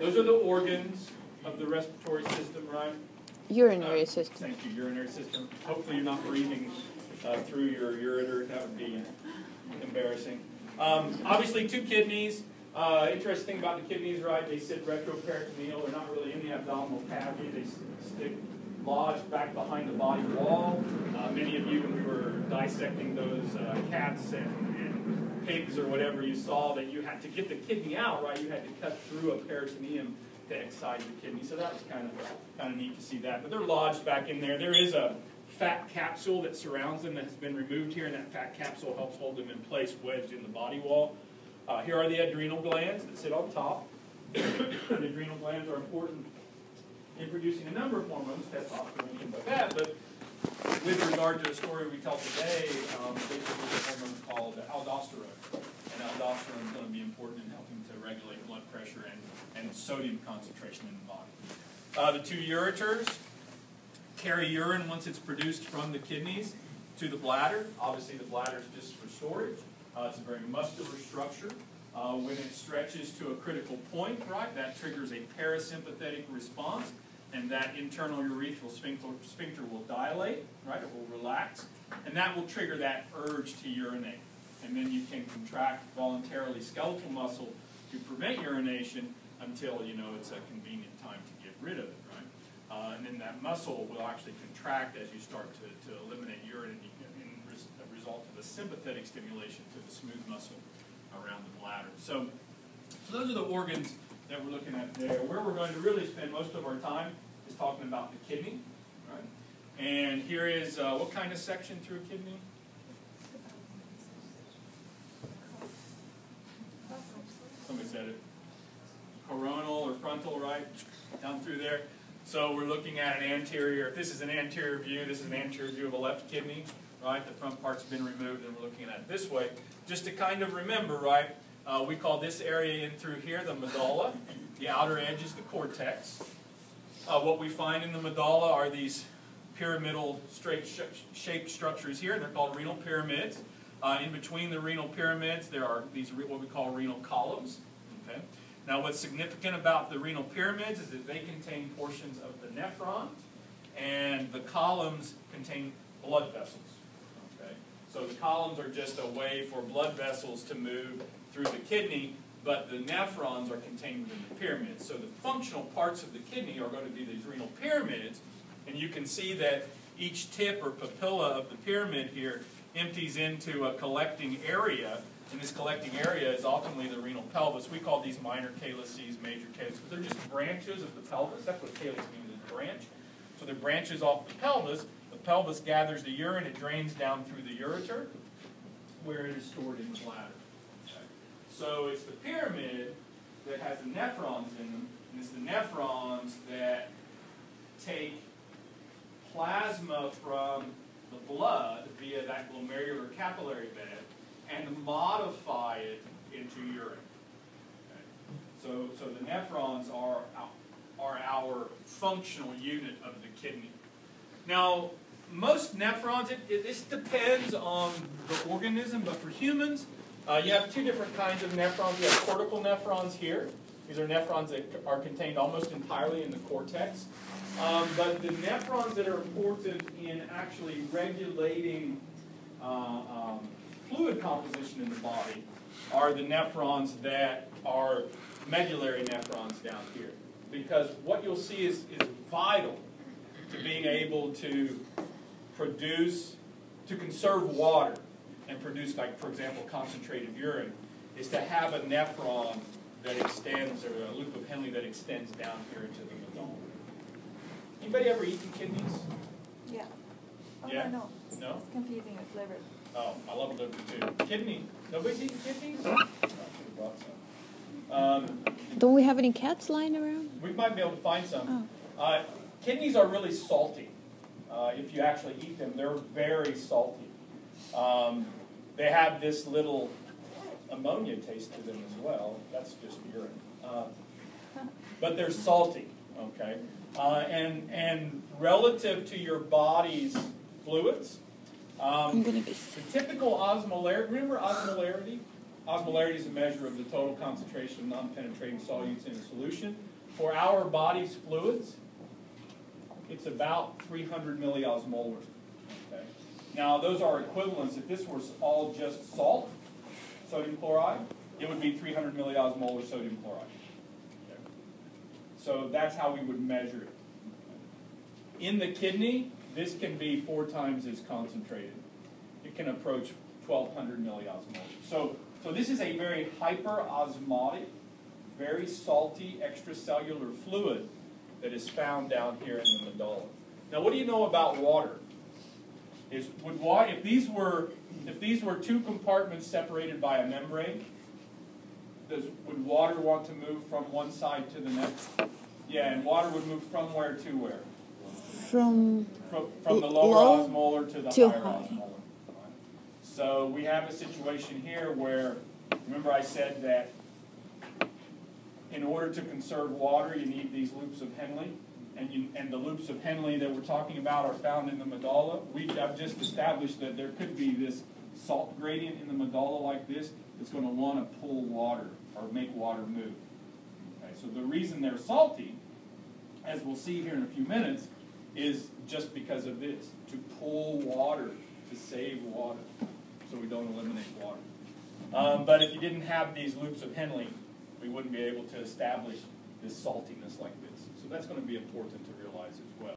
those are the organs of the respiratory system, right? Urinary system. Thank you, urinary system. Hopefully you're not breathing through your ureter. That would be embarrassing. Obviously, 2 kidneys. Interesting about the kidneys, right? They sit retroperitoneal. They're not really in the abdominal cavity. They stick lodged back behind the body wall. Many of you, when we were dissecting those cats and pigs or whatever, you saw that you had to get the kidney out, right? You had to cut through a peritoneum to excise the kidney. So that was kind of neat to see that. But they're lodged back in there. There is a fat capsule that surrounds them that has been removed here, and that fat capsule helps hold them in place, wedged in the body wall. Here are the adrenal glands that sit on top. The adrenal glands are important in producing a number of hormones, testosterone, things like that. But with regard to the story we tell today, they produce a hormone called aldosterone. And aldosterone is going to be important in helping to regulate blood pressure and sodium concentration in the body. The 2 ureters carry urine once it's produced from the kidneys to the bladder. Obviously, the bladder is just for storage. It's a very muscular structure. When it stretches to a critical point, right, that triggers a parasympathetic response, and that internal urethral sphincter will dilate, right, it will relax, and that will trigger that urge to urinate. And then you can contract voluntarily skeletal muscle to prevent urination until, you know, it's a convenient time to get rid of it, right? And then that muscle will actually contract as you start to eliminate urine in a result of a sympathetic stimulation to the smooth muscle around the bladder. So those are the organs that we're looking at there. Where we're going to really spend most of our time is talking about the kidney, right? And here is what kind of section through a kidney? Somebody said it. Coronal or frontal, right? Down through there. So we're looking at an anterior. If this is an anterior view, this is an anterior view of a left kidney, right? The front part's been removed, and we're looking at it this way. Just to kind of remember, right? We call this area in through here the medulla. The outer edge is the cortex. What we find in the medulla are these pyramidal shaped structures here. They're called renal pyramids. In between the renal pyramids, there are these what we call renal columns. Okay. Now, what's significant about the renal pyramids is that they contain portions of the nephron, and the columns contain blood vessels. Okay. So the columns are just a way for blood vessels to move through the kidney, but the nephrons are contained within the pyramids. So the functional parts of the kidney are going to be these renal pyramids, and you can see that each tip or papilla of the pyramid here empties into a collecting area, and this collecting area is ultimately the renal pelvis. We call these minor calyces, major calyces, but they're just branches of the pelvis. That's what calyx means, is branch. So they're branches off the pelvis. The pelvis gathers the urine, it drains down through the ureter, where it is stored in the bladder. Okay. So it's the pyramid that has the nephrons in them, and it's the nephrons that take plasma from the blood via that glomerular capillary bed and modify it into urine. Okay. So the nephrons are our functional unit of the kidney. Now, most nephrons, this depends on the organism, but for humans, you have 2 different kinds of nephrons. You have cortical nephrons here. These are nephrons that are contained almost entirely in the cortex. But the nephrons that are important in actually regulating fluid composition in the body are the nephrons that are medullary nephrons down here. Because what you'll see is vital to being able to produce, to conserve water and produce, like, for example, concentrated urine, is to have a nephron that extends, or a loop of Henle that extends down here into the medulla. Anybody ever eaten kidneys? Yeah. Oh, Yeah? no. No? It's confusing with liver. Oh, I love liver too. Kidney. Nobody's eaten kidneys? I should have brought some. Don't we have any cats lying around? We might be able to find some. Oh. Kidneys are really salty. If you actually eat them, they're very salty. They have this little ammonia taste to them as well. That's just urine. But they're salty, okay? And relative to your body's fluids, I'm gonna be the typical osmolarity, remember osmolarity? Osmolarity is a measure of the total concentration of non-penetrating solutes in a solution. For our body's fluids, it's about 300 milliosmolar. Okay? Now, those are equivalents. If this was all just salt, sodium chloride, it would be 300 milliosmolar sodium chloride. Okay? So that's how we would measure it. In the kidney, this can be 4 times as concentrated. It can approach 1,200 milliosmolar. So this is a very hyperosmotic, very salty extracellular fluid that is found down here in the medulla. Now, what do you know about water? If these were 2 compartments separated by a membrane, would water want to move from one side to the next? Yeah, and water would move from where to where? From the lower osmolar to the higher osmolar. Right? So we have a situation here where, remember I said that in order to conserve water, you need these loops of Henle, and the loops of Henle that we're talking about are found in the medulla. I've just established that there could be this salt gradient in the medulla like this that's going to want to pull water or make water move. Okay, so the reason they're salty, as we'll see here in a few minutes, is just because of this, to pull water, to save water, so we don't eliminate water. But if you didn't have these loops of Henle, we wouldn't be able to establish this saltiness like this. So that's going to be important to realize as well.